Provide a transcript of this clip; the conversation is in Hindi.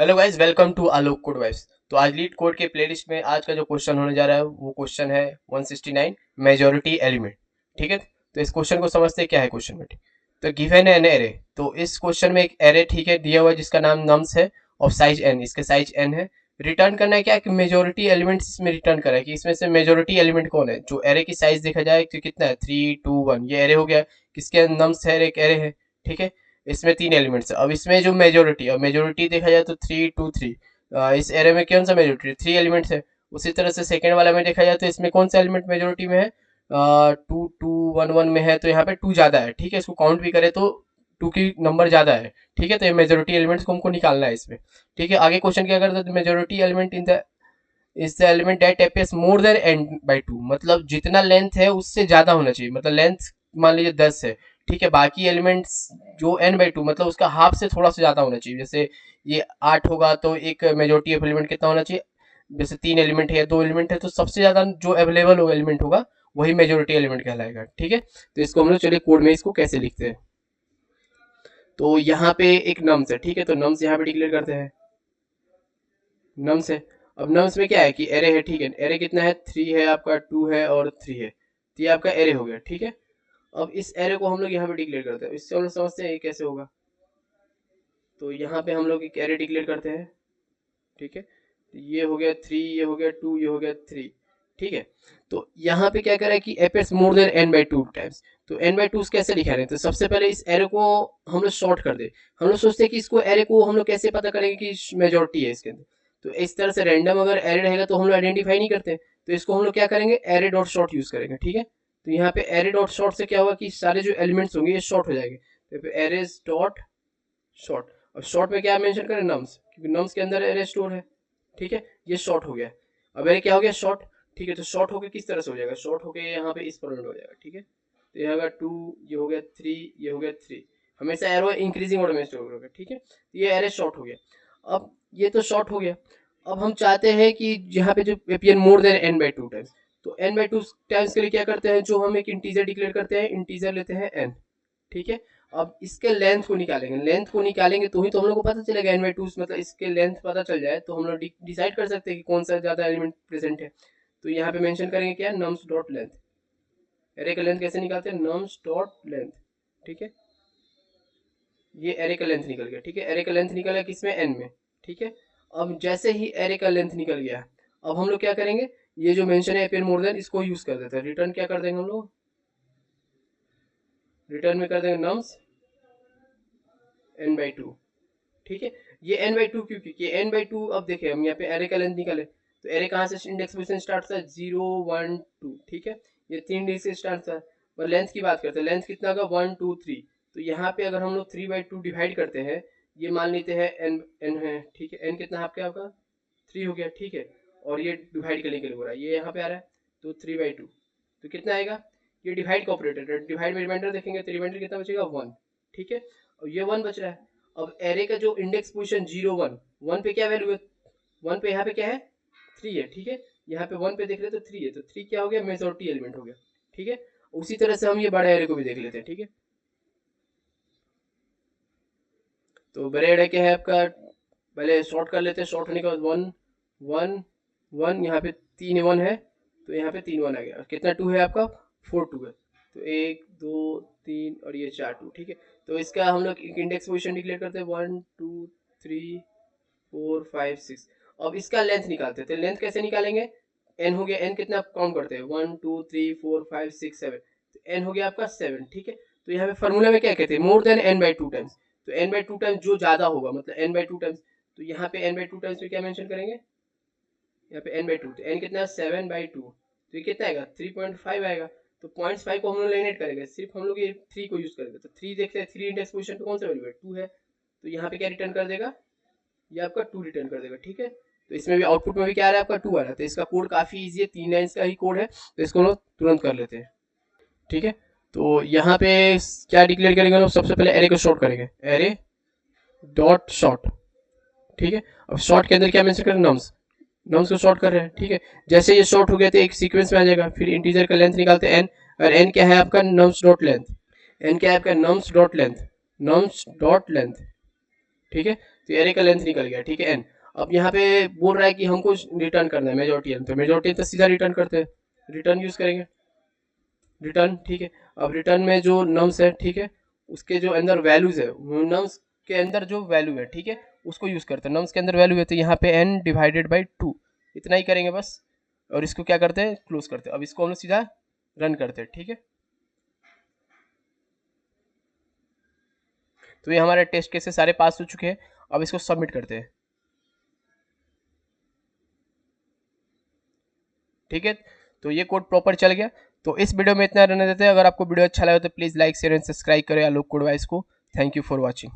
Hello guys, welcome to Alok code vibes. तो आज लीड कोड के प्लेलिस्ट में आज का जो क्वेश्चन होने जा रहा है वो क्वेश्चन है 169 मेजॉरिटी एलिमेंट। ठीक है, तो इस क्वेश्चन को समझते हैं क्या है क्वेश्चन में। तो गिवन है एन एरे। तो इस क्वेश्चन में एक एरे ठीक है दिया हुआ है जिसका नाम नम्स है और साइज एन, इसके साइज एन है। रिटर्न करना है क्या कि मेजोरिटी एलिमेंट इसमें रिटर्न करा है कि इसमें से मेजोरिटी एलिमेंट कौन है। जो एरे की साइज देखा जाए कि कितना है 3 2 1, ये एरे हो गया किसके नम्स है, एक एरे है। ठीक है, इसमें 3 एलिमेंट्स है। अब इसमें जो मेजोरिटी, और मेजोरिटी देखा जाए तो 3 2 3, इस एरे में कौन सा मेजोरिटी 3 एलिमेंट्स है। उसी तरह से सेकेंड वाला में देखा जाए तो इसमें कौन सा एलिमेंट मेजोरिटी में है, 2 2 1 1 में है, तो यहाँ पे 2 ज्यादा है। ठीक है, इसको काउंट भी करे तो 2 की नंबर ज्यादा है। ठीक है, तो ये मेजोरिटी एलिमेंट्स को हमको निकालना है इसमें। ठीक है, आगे क्वेश्चन क्या करता है, majority element in the is the element that appears more than n/2, मतलब जितना लेंथ है उससे ज्यादा होना चाहिए। मतलब लेंथ मान लीजिए 10 है, ठीक है, बाकी एलिमेंट्स जो n/2 मतलब उसका हाफ से थोड़ा सा ज्यादा होना चाहिए। जैसे ये 8 होगा तो एक मेजोरिटी एलिमेंट कितना होना चाहिए, जैसे 3 एलिमेंट है या 2 एलिमेंट है तो सबसे ज्यादा जो अवेलेबल होगा एलिमेंट होगा वही मेजोरिटी एलिमेंट कहलाएगा। ठीक है, तो इसको हम लोग चलिए कोड में इसको कैसे लिखते हैं। तो यहाँ पे एक नम्स है, ठीक है, तो नम्स यहाँ पे डिक्लेयर करते हैं, नम्स है। अब नम्स में क्या है कि एरे है, ठीक है, एरे कितना है 3 है आपका, 2 है और 3 है, तो ये आपका एरे हो गया। ठीक है, अब इस एरे को हम लोग यहाँ पे डिक्लेयर करते हैं, इससे हम लोग समझते हैं ये कैसे होगा। तो यहाँ पे हम लोग एक एरे डिक्लेयर करते हैं, ठीक है, तो ये हो गया 3, ये हो गया 2, ये हो गया 3। ठीक है, तो यहाँ पे क्या करें कि appears more than n/2 times. तो n/2 कैसे लिखा रहे हैं, तो सबसे पहले इस एरे को हम लोग शॉर्ट कर दे। हम लोग सोचते हैं कि इसको एरे को हम लोग कैसे पता करेंगे कि मेजोरिटी है इसके अंदर। तो इस तरह से रैंडम अगर एरे रहेगा तो हम लोग आइडेंटिफाई नहीं करते, तो इसको हम लोग क्या करेंगे, एरे डॉट शॉर्ट यूज करेंगे। ठीक है, तो यहाँ पे एरे डॉट शॉर्ट से क्या होगा कि सारे जो एलिमेंट्स होंगे ये शॉर्ट हो जाएंगे। तो एरेज डॉट शॉर्ट, और शॉर्ट में क्या मेंशन करें, नम्स, क्योंकि नम्स के अंदर एरे स्टोर है। ठीक है, ये शॉर्ट हो गया। अब एरे क्या हो गया, शॉर्ट। ठीक है, तो शॉर्ट होके किस तरह से हो जाएगा, शॉर्ट होके यहाँ पे इस पर हो जाएगा। ठीक है, तो ये होगा 2, ये हो गया 3, ये हो गया 3। हमेशा एरो इंक्रीजिंग ऑर्डर में स्टोर होगा। ठीक है, तो ये एरे शॉर्ट हो गया। अब ये तो शॉर्ट हो गया। अब हम चाहते हैं कि यहाँ पे जो appear more than n/2 times, तो n/2 टाइम्स के लिए क्या करते हैं, जो हम एक इंटीजर डिक्लेयर करते हैं, इंटीजर लेते हैं n। ठीक है, अब इसके लेंथ को निकालेंगे, लेंथ को निकालेंगे तो ही तो हम लोग को पता चलेगा n/2, मतलब इसके लेंथ पता चल जाए तो हम लोग डिसाइड कर सकते हैं कि कौन सा ज्यादा एलिमेंट प्रेजेंट है। तो यहाँ पे मेंशन करेंगे क्या, नम्स डॉट लेंथ। एरे का लेंथ कैसे निकालते हैं, नम्स डॉट लेंथ। ठीक है, ये एरे का लेंथ निकल गया। ठीक है, एरे का लेंथ निकल गया किसमें, एन में। ठीक है, अब जैसे ही एरे का लेंथ निकल गया, अब हम लोग क्या करेंगे, ये जो मेंशन है अपेयर मोर देन, इसको यूज कर देते हैं। रिटर्न क्या कर देंगे हम लोग, रिटर्न में कर देंगे नम्स n/2। ठीक है, ये n/2 क्यों, क्योंकि n/2, अब देखें हम यहाँ पे एरे का लेंथ निकाले तो एरे कहाँ से इंडेक्स पोजीशन स्टार्ट था, 0 1 2। ठीक है, ये 3 डिजिट से स्टार्ट था। और लेंथ की बात करते हैं, लेंथ कितना होगा 1 2 3। तो यहाँ पे अगर हम लोग 3/2 डिवाइड करते हैं, ये मान लेते हैं n है। ठीक है, n कितना आपका 3 हो गया। ठीक है, और ये डिवाइड करने के लिए हो रहा है, ये यहाँ पे आ रहा है, तो 3/2 तो कितना आएगा, ये डिवाइड का ऑपरेटर है, डिवाइड में रिमाइंडर देखेंगे तो रिमाइंडर कितना बचेगा 1। ठीक है, और ये 1 बच रहा है। अब एरे का जो इंडेक्स पोजीशन 0 1, 1 पे क्या वैल्यू है, 1 पे यहाँ पे क्या है 3 है। ठीक है, यहाँ पे 1 पे देख रहे तो 3 है, तो 3 क्या हो गया, मेजॉरिटी एलिमेंट हो गया। ठीक है, उसी तरह से हम ये बड़े एरे को भी देख लेते हैं। ठीक है, तो बड़े एरे क्या है आपका, पहले शॉर्ट कर लेते हैं, शॉर्ट होने के बाद 1 1 1, यहाँ पे 3 1 है तो यहाँ पे 3 1 आ गया। और कितना 2 है आपका, 4 2 है, तो 1 2 3 और ये 4 2। ठीक है, तो इसका हम लोग इंडेक्स पोजीशन डिक्लेयर करते हैं 1 2 3 4 5 6। अब इसका लेंथ निकालते थे, लेंथ कैसे निकालेंगे, n हो गया, n कितना आप काउंट करते हैं 1 2 3 4 5 6 7, तो n हो गया आपका 7। ठीक है, तो यहाँ पे फॉर्मूला में क्या कहते हैं, मोर देन n/2 टाइम्स। तो n/2 टाइम्स जो ज्यादा होगा, मतलब n/2 टाइम्स, तो यहाँ पे n/2 टाइम्स में क्या मेंशन करेंगे, यहाँ पे n/2, तो n कितना 7/2, तो ये कितना आएगा 3.5 आएगा। तो 0.5 को हम लोग लेनेट करेंगे, सिर्फ हम लोग ये 3 को यूज करेंगे। तो 3 देखते हैं, 3 इंडेक्स पोजीशन पे कौन सा वैल्यू है, 2 है, तो यहाँ पे क्या रिटर्न कर देगा, ये आपका 2 रिटर्न कर देगा। ठीक है, तो इसमें भी आउटपुट में भी क्या आ रहा है आपका 2 आ रहा है। तो इसका कोड काफी इजी है, 3 लाइन्स का ही कोड है, तो इसको हम लोग तुरंत कर लेते हैं। ठीक है, तो यहाँ पे क्या डिक्लेयर करेंगे हम लोग, सबसे पहले एरे को शॉर्ट करेंगे, एरे डॉट शॉर्ट। ठीक है, अब शॉर्ट के अंदर क्या मेंशन करें, नम्स, नम्स को शॉर्ट कर रहे हैं। ठीक है, जैसे ये शॉर्ट हो गया तो एक सीक्वेंस में आ जाएगा, फिर इंटीजर का लेंथ निकालते हैं n, और n क्या है आपका, नम्स डॉट लेंथ। n क्या है आपका, nums dot length, nums dot length. ठीक है, तो एरे का लेंथ निकल गया, ठीक है n। अब यहाँ पे बोल रहा है कि हमको रिटर्न करना है मेजोरिटी n, तो मेजोरिटी तो सीधा रिटर्न करते हैं, रिटर्न यूज करेंगे, रिटर्न, ठीक है। अब रिटर्न में जो नम्स है, ठीक है, उसके जो अंदर वैल्यूज है, नम्स के अंदर जो वैल्यू है, ठीक है, उसको यूज करते हैं। नम्स के अंदर वैल्यू है तो यहाँ पे n डिवाइडेड बाई 2, इतना ही करेंगे बस, और इसको क्या करते हैं, क्लोज करते हैं। अब इसको हम लोग सीधा रन करते हैं, ठीक है। तो ये हमारे टेस्ट केसेस सारे पास हो चुके हैं, अब इसको सबमिट करते हैं, ठीक है। तो ये कोड प्रॉपर चल गया। तो इस वीडियो में इतना रहने देते हैं। अगर आपको वीडियो अच्छा लगा तो please like share and subscribe करें आलोक कोड वाइस को। Thank you for watching.